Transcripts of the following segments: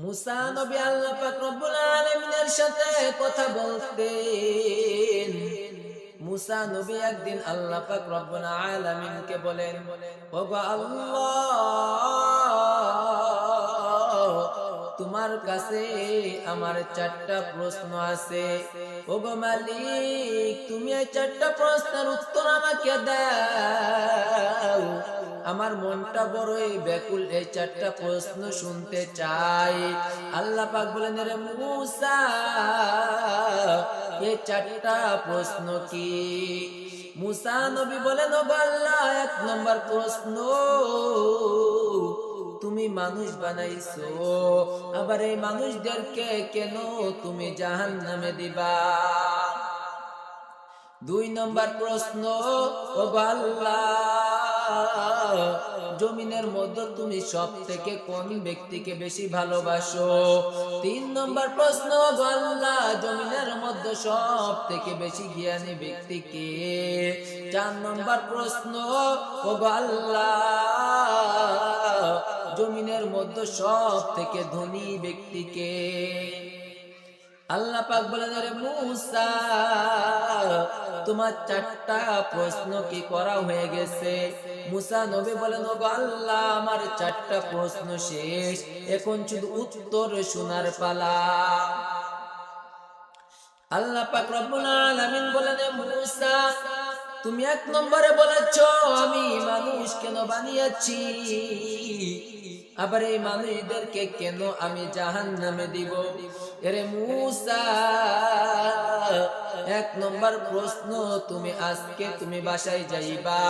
মুসা নবী আল্লাহ পাক রব্বুল আলামিনের সাথে কথা বলতেন। মুসা নবী একদিন আল্লাহ পাক রব্বুল আলামিনকে বলেন, ওগো আল্লাহ, তোমার কাছে আমার চারটা প্রশ্ন আছে। ওগো মালিক, তুমি এই চারটা প্রশ্নের উত্তর আমাকে দাও। আমার মনটা বড়ই ব্যাকুল, এই চারটা প্রশ্ন শুনতে চাই। আল্লাহ পাক বলেন, রে মুসা, এই চারটা প্রশ্ন কি? মুসা নবী বলেন, ও আল্লাহ, এক নম্বর প্রশ্ন, তুমি মানুষ বানাইছো, আবার এই মানুষদেরকে কেন তুমি জাহান্নামে দিবা? দুই নম্বর প্রশ্ন, ও আল্লাহ, জমিনের মধ্যে তুমি সব থেকে কোন ব্যক্তিকে বেশি ভালোবাসো? তিন নম্বর প্রশ্ন, ও আল্লাহ, জমিনের মধ্যে সব থেকে বেশি জ্ঞানী ব্যক্তি কে? চার নম্বর প্রশ্ন, ও আল্লাহ, জমিনের মধ্যে সব থেকে ধনী ব্যক্তি কে? আল্লাহ পাক বলেন, রে মুসা, তোমার চারটা প্রশ্ন কি করা হয়ে গেছে? মুসা নবী বলেন, ওগো আল্লাহ, আমার চারটা প্রশ্ন শেষ, এখন শুধু উত্তর শোনার পালা। আল্লাহ পাক রব্বুল আলামিন বলেন, মুসা, তুমি এক নম্বরে বলেছো আমি মানুষ কেন বানিয়েছি, আবার এই মানুষদেরকে কেন আমি জাহান্নামে দিব? এরে মুসা, এক নম্বর প্রশ্ন, তুমি আজকে তুমি বাসায় যাইবা,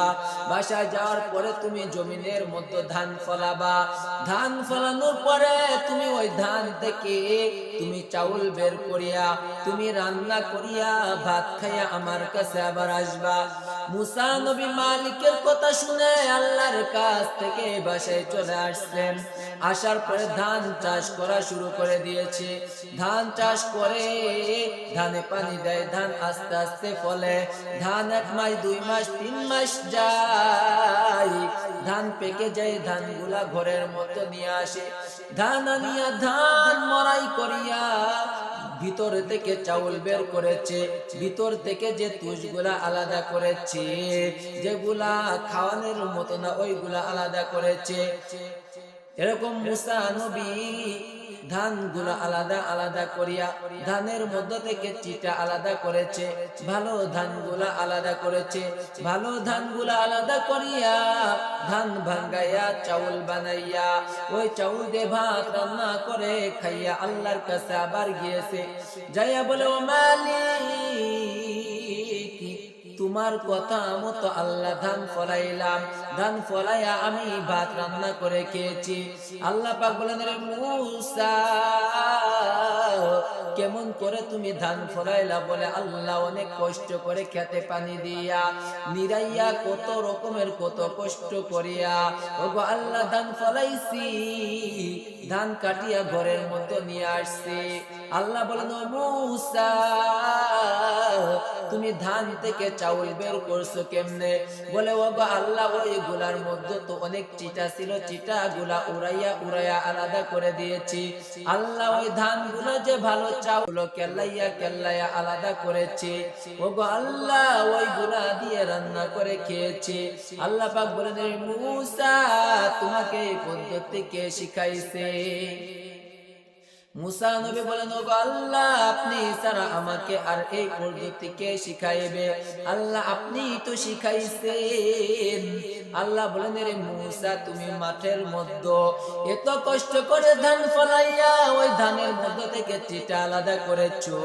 বাসায় যাওয়ার পরে তুমি জমিনের মধ্যে ধান ফলাবা, ধান ফলানোর পরে তুমি ওই ধান থেকে তুমি চাউল বের করিয়া তুমি রান্না করিয়া ভাত খাইয়া আমার কাছে আবার আসবা। মুসা নবী মালিকের কথা শুনে আল্লাহর কাছ থেকে বাসায় চলে আসছেন। আসার পরে ধান চাষ করা শুরু করে দিয়েছে। ধান চাষ করে ধানে পানি দেয়, ধান আস্তে আস্তে ফলে। ধান 1 মাস 2 মাস 3 মাস যায়, ধান পেকে যায়, ধানগুলা ঘরের মধ্যে নিয়ে আসে। ধান আনিয়া ধান মরাই করিয়া ভিতর থেকে চাউল বের করেছে, ভিতর থেকে যে তুষগুলা আলাদা করেছে, যেগুলা খাওয়ানোর মতো না ওইগুলা আলাদা করেছে। এরকম মুসা নবী ধানগুলা আলাদা আলাদা করিয়া ধানের মধ্য থেকে চিটা আলাদা করেছে, ভালো ধানগুলা আলাদা করেছে। ভালো ধানগুলা আলাদা করিয়া ধান ভাঙ্গাইয়া চাউল বানাইয়া ওই চাউল দিয়ে ভাত রান্না করে খাইয়া আল্লাহর কাছে আবার গিয়েছে। যাইয়া বলে, ও মালিক, তোমার কথা মতো আল্লাহ ধান ফলাইলাম, ধান ফলাইয়া আমি ভাত রান্না করে খেয়েছি। আল্লাহ পাক বলেন, রে মুসা, কেমন করে তুমি ধান ফলাইলা? বলে, আল্লাহ অনেক কষ্ট করে খেতে পানি দিয়া নিরাইয়া কত রকমের কত কষ্ট করিয়া ওগো আল্লাহ ধান ফলাইছি, ধান কাটিয়া ঘরের মধ্যে নিয়ে আসছি। আল্লাহ বলেন, ও মুসা, তুমি ধান থেকে চাউল বের করছো কেমনে? বলে, ওগো আল্লাহ, ওই গুলার মধ্যে তো অনেক চিটা ছিল, চিটা গুলা উড়াইয়া উড়াইয়া আলাদা করে দিয়েছি। আল্লাহ ওই ধান গুলো যে ভালো চাউল কেল্লাইয়া কেল্লাইয়া আলাদা করেছে, ওগো আল্লাহ, ওই গুলা দিয়ে রান্না করে খেয়েছি। আল্লাহ পাক বলেন, মুসা, তোমাকে এই পদ্ধতি কে শিখাইছে? মুসা নবী বলেন, ওগো আল্লাহ, আপনি ছাড়া আমাকে আর এই পদ্ধতি কে শিখাইবে? আল্লাহ, আপনি তো শিখাইছেন। আল্লাহ বলেন, রে মুসা, তুমি মাঠের মধ্যে এত কষ্ট করে ধান ফলাইয়া ওই ধানের মধ্যে থেকে চিটা আলাদা করেছো,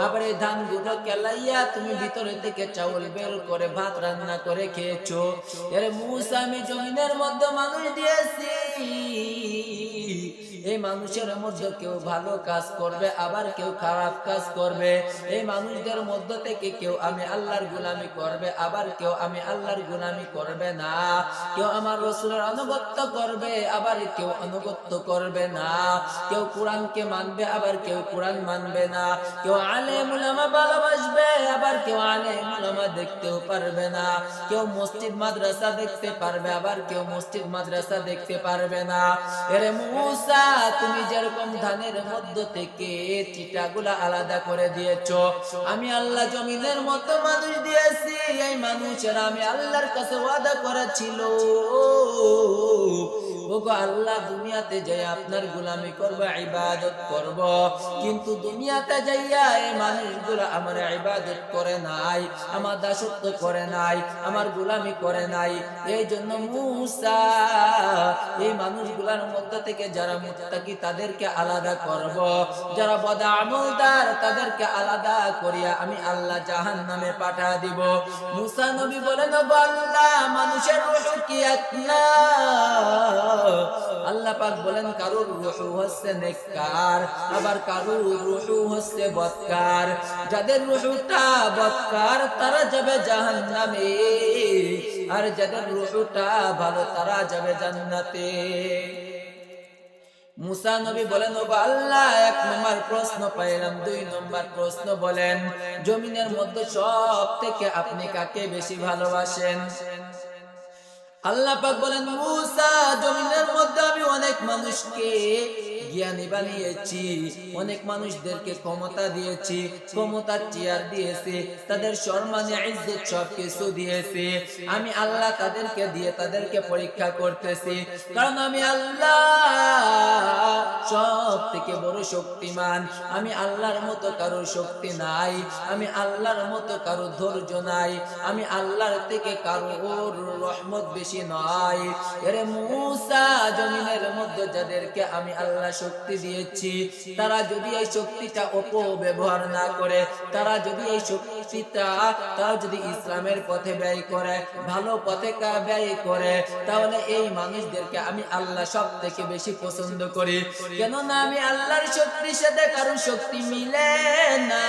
আবার এই ধানগুলো কেলাইয়া তুমি ভিতরে থেকে চাউল বের করে ভাত রান্না করে খেয়েছো। এরে মুসা, আমি জমিনের মধ্যে মানুষ দিয়েছি, এই মানুষের মধ্যে কেউ ভালো কাজ করবে, আবার কেউ খারাপ কাজ করবে। এই মানুষদের মধ্যে থেকে কেউ আমি আল্লাহর গোলামি করবে, আবার কেউ আমি আল্লাহর গোলামি করবে না। কেউ আমার রাসূলের আনুগত্য করবে, আবার কেউ আনুগত্য করবে না। কেউ কোরআনকে মানবে, আবার কেউ কোরআন মানবে না। কেউ আলেম উলামা ভালোবাসবে, আবার কেউ আলেম উলামা দেখতেও পারবে না। কেউ মসজিদ মাদ্রাসা দেখতে পারবে, আবার কেউ মসজিদ মাদ্রাসা দেখতে পারবে না। এরে মুসা, তুমি যেরকম ধানের মধ্য থেকে চিটাগুলা আলাদা করে দিয়েছো, আমি আল্লাহ জমিনের মতো মানুষ দিয়েছি। এই মানুষেরা আমি আল্লাহর কাছে ওয়াদা করেছিল, ওগো আল্লাহ দুনিয়াতে যাই আপনার গোলামি করব, ইবাদত করব, কিন্তু দুনিয়াতে যাইয়া এই মানুষগুলো আমার ইবাদত করে নাই, আমার দাসত্ব করে নাই, আমার গোলামি করে নাই। এই জন্য মূসা এই মানুষগুলোর মধ্যে থেকে যারা মুত্তাকি তাদেরকে আলাদা করব, যারা বদআমলদার তাদেরকে আলাদা করিয়া আমি আল্লাহ জাহান্নামে পাঠা দিব। মূসা নবী বলেন, ওগো আল্লাহ মানুষের রূহ কি এক না? আল্লাহ পাক বলেন কারুর রূহ হচ্ছে নেককার, আবার কারুর রূহ হচ্ছে বদকার। যাদের রূহটা বদকার তারা যাবে জাহান্নামে, আর যাদের রূহটা ভালো তারা যাবে জান্নাতে। মূসা নবী বলেন, ওগো আল্লাহ এক নম্বর প্রশ্ন পাইলাম, দুই নম্বর প্রশ্ন বলেন জমিনের মধ্যে সব থেকে আপনি কাকে বেশি ভালোবাসেন? আল্লাহ পাক বলেন, মূসা জমিনের মধ্যে আমি অনেক মানুষকে জ্ঞানী বানিয়েছি, অনেক মানুষদেরকে ক্ষমতা দিয়েছি, ক্ষমতার চেয়ার দিয়েছি, তাদের সম্মান ইজ্জত সবকিছু দিয়েছি। আমি আল্লাহ তাদেরকে দিয়ে তাদেরকে পরীক্ষা করতেছি, কারণ আমি আল্লাহ সব থেকে বড় শক্তিমান। আমি আল্লাহর মতো কারো শক্তি নাই, আমি আল্লাহর মতো কারো ধৈর্য নাই, আমি আল্লাহর থেকে কারো রহমত বেশি নয়। এরে মূসা জমিনের মধ্যে যাদেরকে আমি আল্লাহ শক্তি দিয়েছি, তারা যদি এই শক্তিটা অপব্যবহার না করে, তারা যদি এই শক্তিটা তারা যদি ইসলামের পথে ব্যয় করে, ভালো পথে ব্যয় করে, তাহলে এই মানুষদেরকে আমি আল্লাহ সব থেকে বেশি পছন্দ করি। কেননা আমি আল্লাহর শক্তির সাথে কারো শক্তি মিলে না,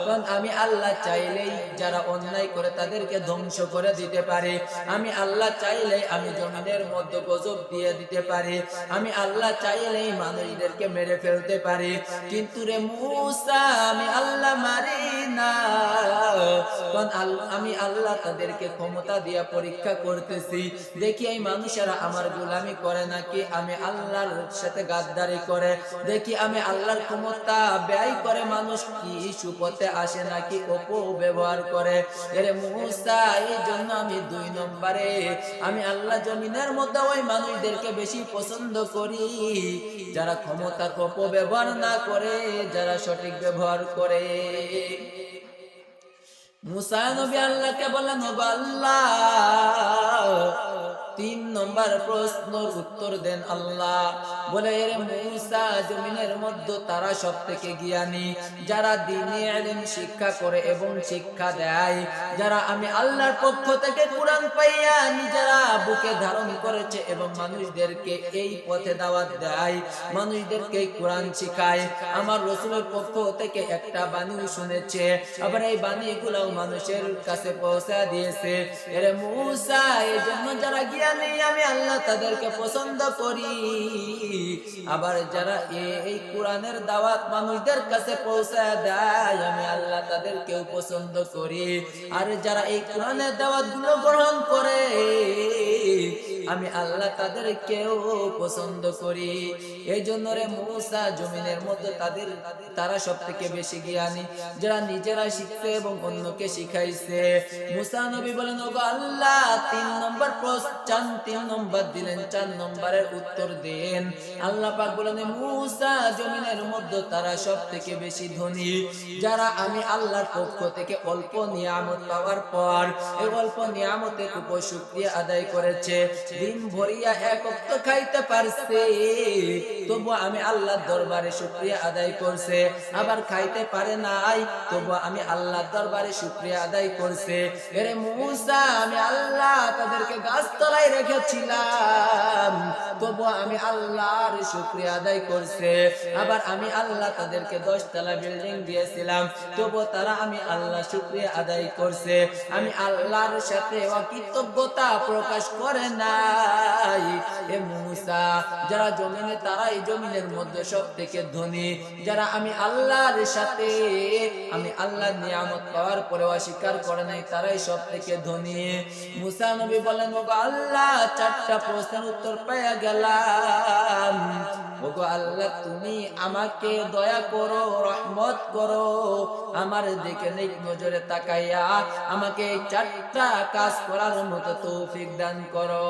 কারণ আমি আল্লাহ চাইলেই যারা অন্যায় করে তাদেরকে ধ্বংস করে দিতে পারে। আমি আল্লাহ চাইলেই আমি জমিনের মধ্যে গজব দিয়ে দিতে পারি, আমি আল্লাহ চাইলেই মানুষদেরকে মেরে ফেলতে পারি। কিন্তু রে মূসা আমি আল্লাহ মারি না, কারণ আমি আল্লাহ তাদেরকে ক্ষমতা দিয়া পরীক্ষা করতেছি, দেখি এই মানুষেরা আমার গোলামি করে নাকি আমি আল্লাহর সাথে গাদ্দারি করে, দেখি আমি আল্লাহর ক্ষমতা ব্যয় করে মানুষ কি সুপথে আসে নাকি অপব্যবহার করে। এরে মূসা এই জন্য আমি দুই নম্বরে আমি আল্লাহ জমিনের মধ্যে ওই মানুষদেরকে বেশি পছন্দ করি যারা ক্ষমতার অপব্যবহার না করে, যারা সঠিক ব্যবহার করে। মূসা নবী আল্লাহকে বললেন, ওগো আল্লাহ তিন নম্বর প্রশ্নের উত্তর দেন। আল্লাহ বলে, এর মূসা জমিনের মধ্যে তারা সব থেকে জ্ঞানী যারা দ্বীনি ইলম শিক্ষা করে এবং শিক্ষা দেয়, যারা আমি আল্লাহর পক্ষ থেকে কুরআন পাইয়া নিজেরা বুকে ধারণ করেছে এবং মানুষদেরকে এই পথে দাওয়াত দেয়, মানুষদেরকে কুরআন শিখায়, আমার রাসূলের পক্ষ থেকে একটা বাণী শুনেছে, আবার এই বাণীগুলো মানুষের কাছে পৌঁছে দিয়েছে। এর মূসা এই জন্য যারা জ্ঞানী আমি আল্লাহ তাদেরকে পছন্দ করি, আবার যারা এই কোরআনের দাওয়াত মানুষদের কাছে পৌঁছে দেয় আমি আল্লাহ তাদেরকেও পছন্দ করি। আর যারা এই কোরআনের দাওয়াত গুলো গ্রহণ করে আমি আল্লাহ তাদেরকেও পছন্দ করি। এই জন্য রে মূসা জমিনের মধ্যে তারা সব থেকে বেশি জ্ঞানী, যারা নিজেরা শিখছে এবং অন্যকে শিখাইছে। মূসা নবী বলেন, ওগো আল্লাহ তিন নম্বর প্রশ্ন, তিন নম্বর দিলেন, চার নম্বরের উত্তর দেন। আল্লাহ পাক বলেন, মূসা জমিনের মধ্যে তারা সব থেকে বেশি ধনী, যারা আমি আল্লাহর পক্ষ থেকে অল্প নিয়ামত পাওয়ার পর এই অল্প নিয়ামতের উপর শুকরিয়া আদায় করেছে, দিন ভরিয়া এক ওয়াক্ত খাইতে পারছে, তবু আমি আল্লাহর দরবারে শুকরিয়া আদায় করছে, আবার খাইতে পারে নাই তবু আমি আল্লাহর দরবারে শুকরিয়া আদায় করছে। এরে মূসা আমি আল্লাহ তাদেরকে গাছতলায় রেখেছিলাম, তবু আমি আল্লাহর শুকরিয়া আদায় করছে, আবার আমি আল্লাহ তাদেরকে 10 তলা বিল্ডিং দিয়েছিলাম, তবু তারা আমি আল্লাহ শুকরিয়া আদায় করছে। আমি আল্লাহর সাথে অকৃতজ্ঞতা প্রকাশ করে নাই। এ মূসা যারা জমিনে তারাই তারাই জমিনের মধ্যে সব থেকে ধনী। যারা আমি আল্লাহর সাথে আমি আল্লাহর নিয়ামত পাওয়ার পরে অস্বীকার করে নাই, তারাই সব থেকে ধনী। মুসা নবী বলেন, ওগো আল্লাহ, 4টা প্রশ্নের উত্তর পেয়ে গেলাম। ওগো আল্লাহ, তুমি আমাকে দয়া করো, রহমত করো, আমার দিকে নেক নজরে তাকাইয়া আমাকে এই 4টা কাজ করার মতো তৌফিক দান করো।